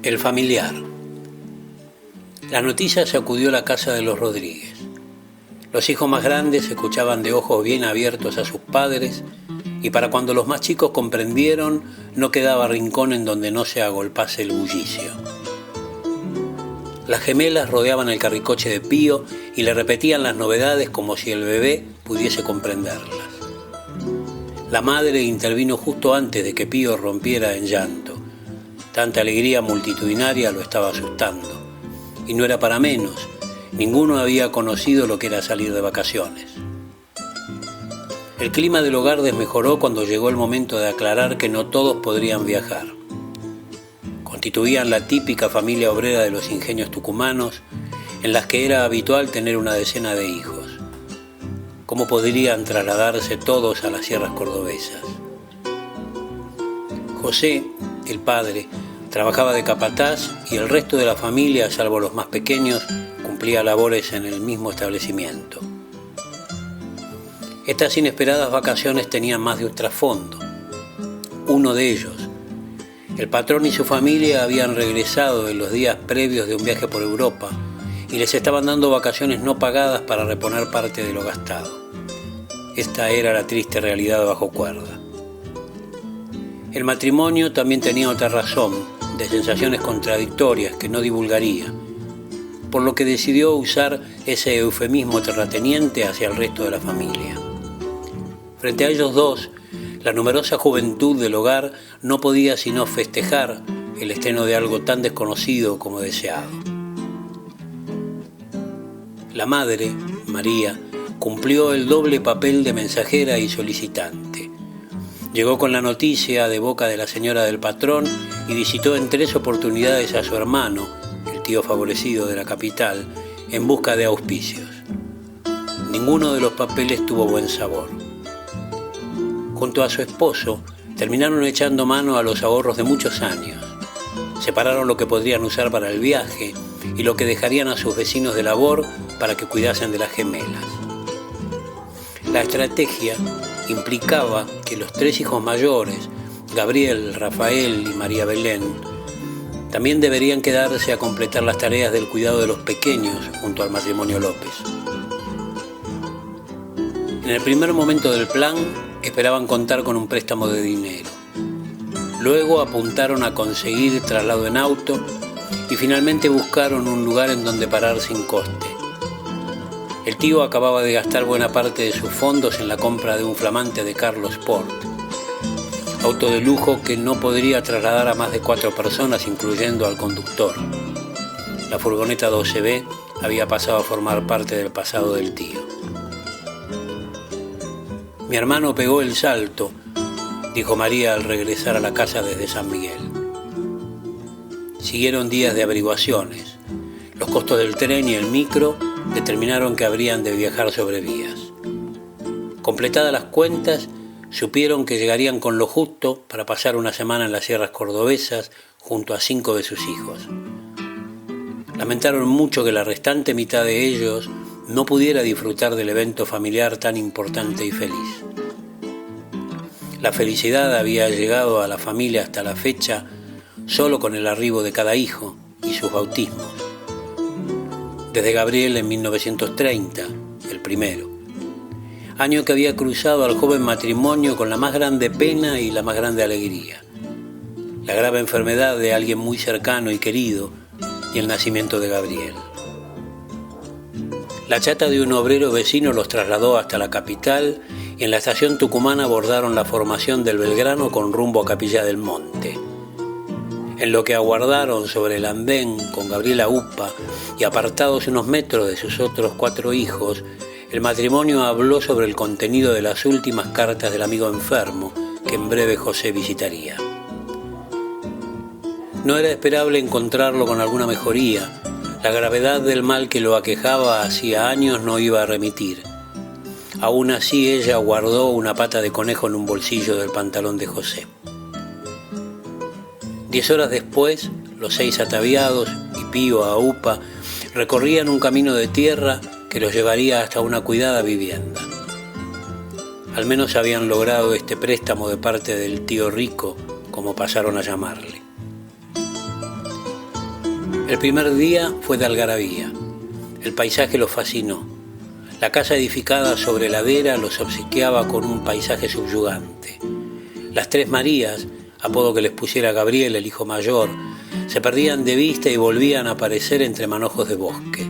El familiar. La noticia sacudió la casa de los Rodríguez. Los hijos más grandes escuchaban de ojos bien abiertos a sus padres, y para cuando los más chicos comprendieron, no quedaba rincón en donde no se agolpase el bullicio. Las gemelas rodeaban el carricoche de Pío y le repetían las novedades como si el bebé pudiese comprenderlas. La madre intervino justo antes de que Pío rompiera en llanto. Tanta alegría multitudinaria lo estaba asustando. Y no era para menos, ninguno había conocido lo que era salir de vacaciones. El clima del hogar desmejoró cuando llegó el momento de aclarar que no todos podrían viajar. Constituían la típica familia obrera de los ingenios tucumanos, en las que era habitual tener una decena de hijos. ¿Cómo podrían trasladarse todos a las sierras cordobesas? José, el padre, trabajaba de capataz y el resto de la familia, salvo los más pequeños, cumplía labores en el mismo establecimiento. Estas inesperadas vacaciones tenían más de un trasfondo. Uno de ellos, el patrón y su familia habían regresado en los días previos de un viaje por Europa y les estaban dando vacaciones no pagadas para reponer parte de lo gastado. Esta era la triste realidad bajo cuerda. El matrimonio también tenía otra razón, de sensaciones contradictorias que no divulgaría, por lo que decidió usar ese eufemismo terrateniente hacia el resto de la familia. Frente a ellos dos, la numerosa juventud del hogar no podía sino festejar el estreno de algo tan desconocido como deseado. La madre, María, cumplió el doble papel de mensajera y solicitante. Llegó con la noticia de boca de la señora del patrón y visitó en 3 oportunidades a su hermano, el tío favorecido de la capital, en busca de auspicios. Ninguno de los papeles tuvo buen sabor. Junto a su esposo, terminaron echando mano a los ahorros de muchos años. Separaron lo que podrían usar para el viaje y lo que dejarían a sus vecinos de labor para que cuidasen de las gemelas. La estrategia implicaba que los 3 hijos mayores, Gabriel, Rafael y María Belén, también deberían quedarse a completar las tareas del cuidado de los pequeños junto al matrimonio López. En el primer momento del plan, esperaban contar con un préstamo de dinero. Luego apuntaron a conseguir traslado en auto y finalmente buscaron un lugar en donde parar sin coste. El tío acababa de gastar buena parte de sus fondos en la compra de un flamante de Carlos Sport, auto de lujo que no podría trasladar a más de 4 personas, incluyendo al conductor. La furgoneta 12B había pasado a formar parte del pasado del tío. Mi hermano pegó el salto, dijo María al regresar a la casa desde San Miguel. Siguieron días de averiguaciones. Los costos del tren y el micro determinaron que habrían de viajar sobre vías. Completadas las cuentas, supieron que llegarían con lo justo para pasar una semana en las sierras cordobesas junto a 5 de sus hijos. Lamentaron mucho que la restante mitad de ellos no pudiera disfrutar del evento familiar tan importante y feliz. La felicidad había llegado a la familia hasta la fecha solo con el arribo de cada hijo y sus bautismos. Desde Gabriel en 1930, el primero, año que había cruzado al joven matrimonio con la más grande pena y la más grande alegría, la grave enfermedad de alguien muy cercano y querido y el nacimiento de Gabriel. La chata de un obrero vecino los trasladó hasta la capital y en la estación tucumana abordaron la formación del Belgrano con rumbo a Capilla del Monte. En lo que aguardaron sobre el andén con Gabriela Upa y apartados unos metros de sus otros 4 hijos, el matrimonio habló sobre el contenido de las últimas cartas del amigo enfermo que en breve José visitaría. No era esperable encontrarlo con alguna mejoría. La gravedad del mal que lo aquejaba hacía años no iba a remitir. Aún así ella guardó una pata de conejo en un bolsillo del pantalón de José. 10 horas después, los 6 ataviados y Pío a Upa recorrían un camino de tierra que los llevaría hasta una cuidada vivienda. Al menos habían logrado este préstamo de parte del tío rico, como pasaron a llamarle. El primer día fue de algarabía. El paisaje los fascinó. La casa edificada sobre ladera los obsequiaba con un paisaje subyugante. Las Tres Marías, apodo que les pusiera Gabriel, el hijo mayor, se perdían de vista y volvían a aparecer entre manojos de bosque.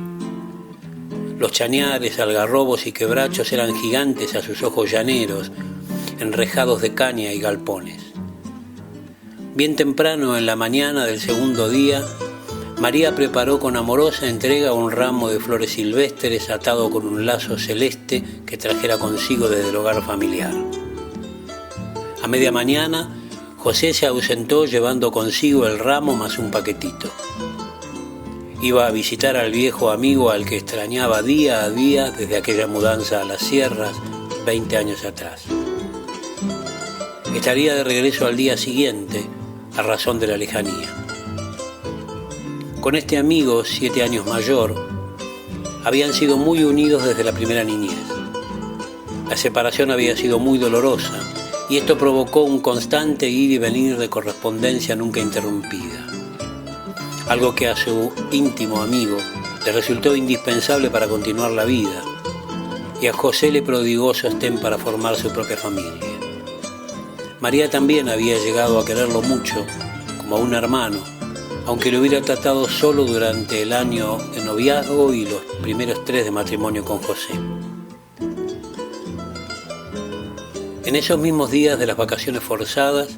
Los chañares, algarrobos y quebrachos eran gigantes a sus ojos llaneros, enrejados de caña y galpones. Bien temprano en la mañana del segundo día, María preparó con amorosa entrega un ramo de flores silvestres atado con un lazo celeste que trajera consigo desde el hogar familiar. A media mañana, José se ausentó llevando consigo el ramo más un paquetito. Iba a visitar al viejo amigo al que extrañaba día a día desde aquella mudanza a las sierras 20 años atrás. Estaría de regreso al día siguiente, a razón de la lejanía. Con este amigo, 7 años mayor, habían sido muy unidos desde la primera niñez. La separación había sido muy dolorosa y esto provocó un constante ir y venir de correspondencia nunca interrumpida. Algo que a su íntimo amigo le resultó indispensable para continuar la vida y a José le prodigó sostén para formar su propia familia. María también había llegado a quererlo mucho, como a un hermano, aunque lo hubiera tratado solo durante el año de noviazgo y los primeros 3 de matrimonio con José. En esos mismos días de las vacaciones forzadas,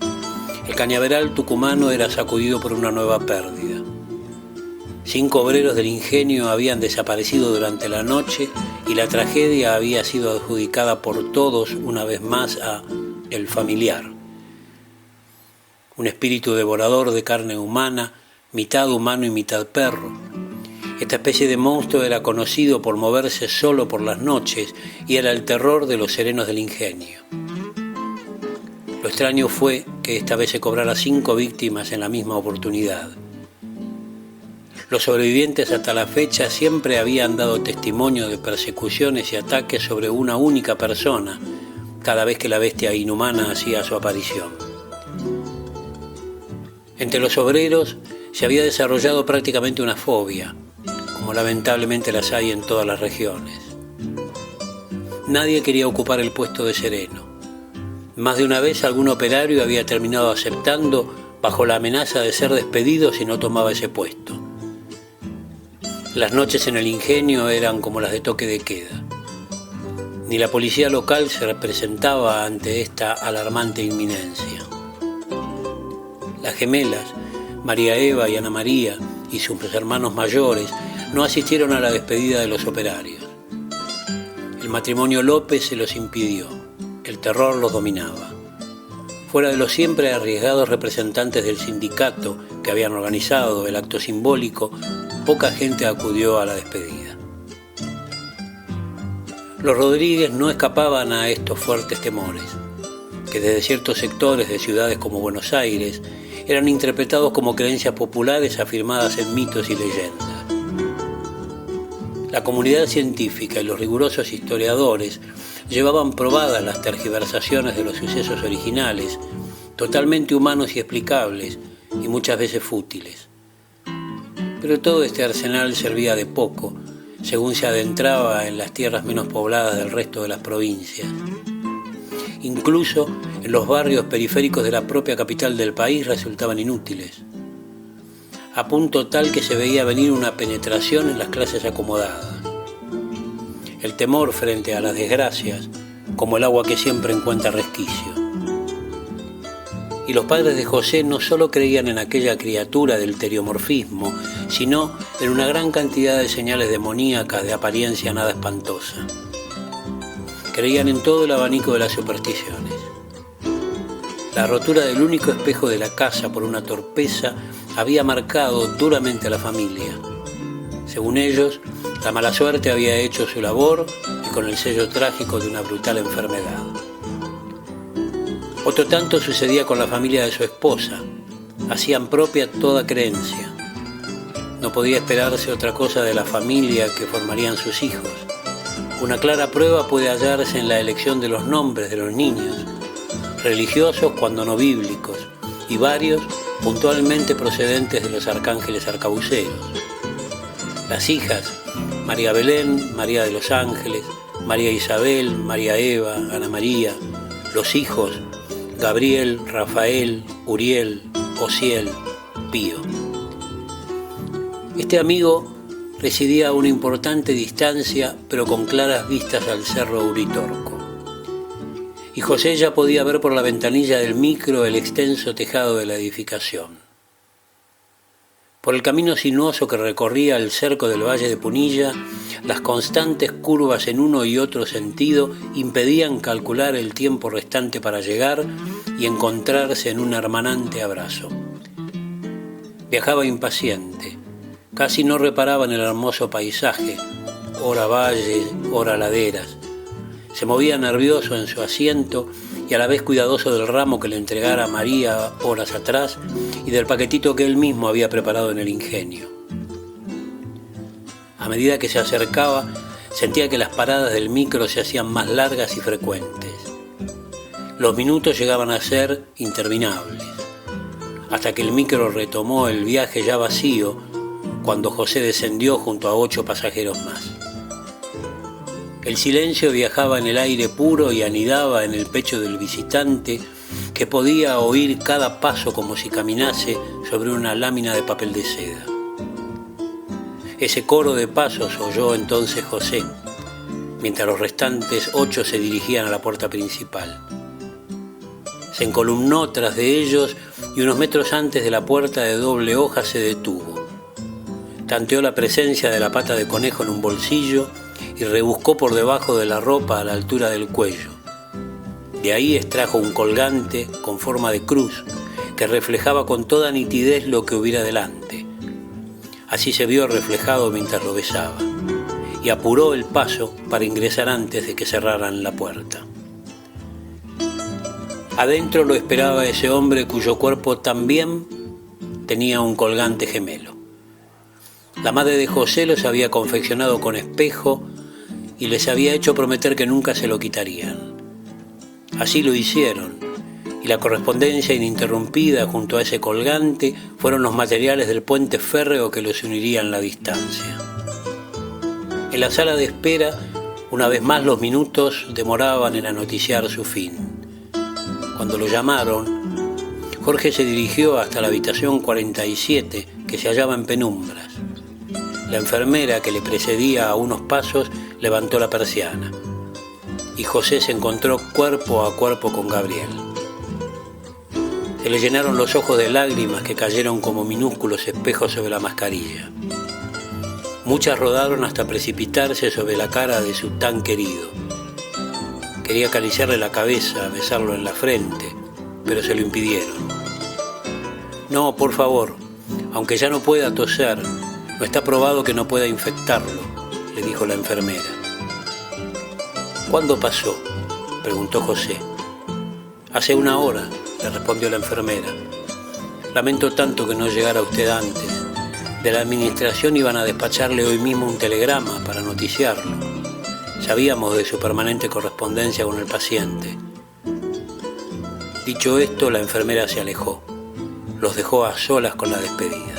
el cañaveral tucumano era sacudido por una nueva pérdida. 5 obreros del ingenio habían desaparecido durante la noche y la tragedia había sido adjudicada por todos una vez más a el familiar. Un espíritu devorador de carne humana, mitad humano y mitad perro. Esta especie de monstruo era conocido por moverse solo por las noches y era el terror de los serenos del ingenio. Lo extraño fue que esta vez se cobrara 5 víctimas en la misma oportunidad. Los sobrevivientes hasta la fecha siempre habían dado testimonio de persecuciones y ataques sobre una única persona cada vez que la bestia inhumana hacía su aparición. Entre los obreros se había desarrollado prácticamente una fobia, como lamentablemente las hay en todas las regiones. Nadie quería ocupar el puesto de sereno. Más de una vez algún operario había terminado aceptando bajo la amenaza de ser despedido si no tomaba ese puesto. Las noches en el ingenio eran como las de toque de queda. Ni la policía local se representaba ante esta alarmante inminencia. Las gemelas, María Eva y Ana María, y sus hermanos mayores, no asistieron a la despedida de los operarios. El matrimonio López se los impidió. El terror los dominaba. Fuera de los siempre arriesgados representantes del sindicato que habían organizado el acto simbólico, poca gente acudió a la despedida. Los Rodríguez no escapaban a estos fuertes temores, que desde ciertos sectores de ciudades como Buenos Aires eran interpretados como creencias populares afirmadas en mitos y leyendas. La comunidad científica y los rigurosos historiadores llevaban probadas las tergiversaciones de los sucesos originales, totalmente humanos y explicables, y muchas veces fútiles. Pero todo este arsenal servía de poco, según se adentraba en las tierras menos pobladas del resto de las provincias. Incluso en los barrios periféricos de la propia capital del país resultaban inútiles, a punto tal que se veía venir una penetración en las clases acomodadas. El temor frente a las desgracias, como el agua que siempre encuentra resquicio. Y los padres de José no solo creían en aquella criatura del teriomorfismo, sino en una gran cantidad de señales demoníacas de apariencia nada espantosa. Creían en todo el abanico de las supersticiones. La rotura del único espejo de la casa por una torpeza había marcado duramente a la familia. Según ellos, la mala suerte había hecho su labor y con el sello trágico de una brutal enfermedad. Otro tanto sucedía con la familia de su esposa. Hacían propia toda creencia. No podía esperarse otra cosa de la familia que formarían sus hijos. Una clara prueba puede hallarse en la elección de los nombres de los niños, religiosos cuando no bíblicos, y varios puntualmente procedentes de los arcángeles arcabuceros. Las hijas, María Belén, María de los Ángeles, María Isabel, María Eva, Ana María. Los hijos, Gabriel, Rafael, Uriel, Osiel, Pío. Este amigo residía a una importante distancia, pero con claras vistas al cerro Uritorco. Y José ya podía ver por la ventanilla del micro el extenso tejado de la edificación. Por el camino sinuoso que recorría el cerco del Valle de Punilla, las constantes curvas en uno y otro sentido impedían calcular el tiempo restante para llegar y encontrarse en un hermanante abrazo. Viajaba impaciente, casi no reparaba en el hermoso paisaje, ora valles, ora laderas. Se movía nervioso en su asiento y a la vez cuidadoso del ramo que le entregara María horas atrás y del paquetito que él mismo había preparado en el ingenio. A medida que se acercaba, sentía que las paradas del micro se hacían más largas y frecuentes. Los minutos llegaban a ser interminables, hasta que el micro retomó el viaje ya vacío cuando José descendió junto a 8 pasajeros más. El silencio viajaba en el aire puro y anidaba en el pecho del visitante, que podía oír cada paso como si caminase sobre una lámina de papel de seda. Ese coro de pasos oyó entonces José, mientras los restantes 8 se dirigían a la puerta principal. Se encolumnó tras de ellos y unos metros antes de la puerta de doble hoja se detuvo. Tanteó la presencia de la pata de conejo en un bolsillo y rebuscó por debajo de la ropa a la altura del cuello. De ahí extrajo un colgante con forma de cruz que reflejaba con toda nitidez lo que hubiera delante. Así se vio reflejado mientras lo besaba, y apuró el paso para ingresar antes de que cerraran la puerta. Adentro lo esperaba ese hombre cuyo cuerpo también tenía un colgante gemelo. La madre de José los había confeccionado con espejo y les había hecho prometer que nunca se lo quitarían. Así lo hicieron, y la correspondencia ininterrumpida junto a ese colgante fueron los materiales del puente férreo que los uniría en la distancia. En la sala de espera, una vez más los minutos demoraban en anoticiar su fin. Cuando lo llamaron, Jorge se dirigió hasta la habitación 47, que se hallaba en penumbras. La enfermera que le precedía a unos pasos levantó la persiana y José se encontró cuerpo a cuerpo con Gabriel. Se le llenaron los ojos de lágrimas que cayeron como minúsculos espejos sobre la mascarilla. Muchas rodaron hasta precipitarse sobre la cara de su tan querido. Quería acariciarle la cabeza, besarlo en la frente, pero se lo impidieron. No, por favor, aunque ya no pueda toser, no está probado que no pueda infectarlo, le dijo la enfermera. ¿Cuándo pasó?, preguntó José. Hace 1 hora, le respondió la enfermera. Lamento tanto que no llegara usted antes. De la administración iban a despacharle hoy mismo un telegrama para noticiarlo. Sabíamos de su permanente correspondencia con el paciente. Dicho esto, la enfermera se alejó. Los dejó a solas con la despedida.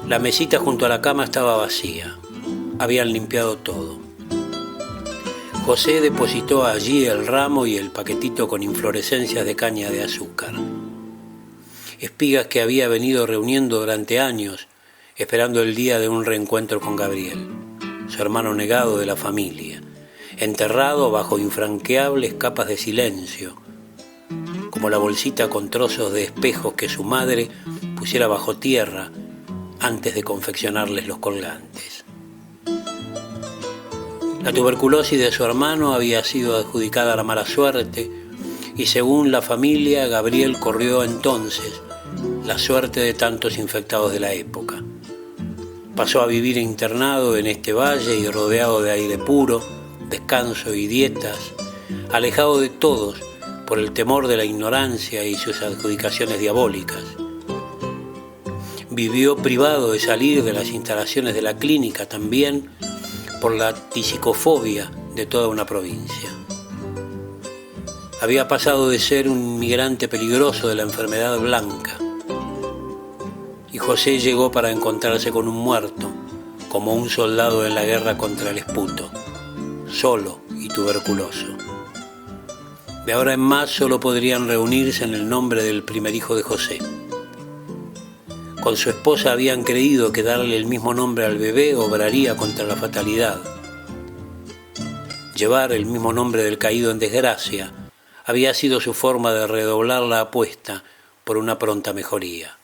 La mesita junto a la cama estaba vacía. Habían limpiado todo. José depositó allí el ramo y el paquetito con inflorescencias de caña de azúcar. Espigas que había venido reuniendo durante años, esperando el día de un reencuentro con Gabriel, su hermano negado de la familia, enterrado bajo infranqueables capas de silencio, como la bolsita con trozos de espejos que su madre pusiera bajo tierra antes de confeccionarles los colgantes. La tuberculosis de su hermano había sido adjudicada a la mala suerte y según la familia, Gabriel corrió entonces la suerte de tantos infectados de la época. Pasó a vivir internado en este valle y rodeado de aire puro, descanso y dietas, alejado de todos por el temor de la ignorancia y sus adjudicaciones diabólicas. Vivió privado de salir de las instalaciones de la clínica también por la tisicofobia de toda una provincia. Había pasado de ser un inmigrante peligroso de la enfermedad blanca y José llegó para encontrarse con un muerto, como un soldado en la guerra contra el esputo, solo y tuberculoso. De ahora en más solo podrían reunirse en el nombre del primer hijo de José. Con su esposa habían creído que darle el mismo nombre al bebé obraría contra la fatalidad. Llevar el mismo nombre del caído en desgracia había sido su forma de redoblar la apuesta por una pronta mejoría.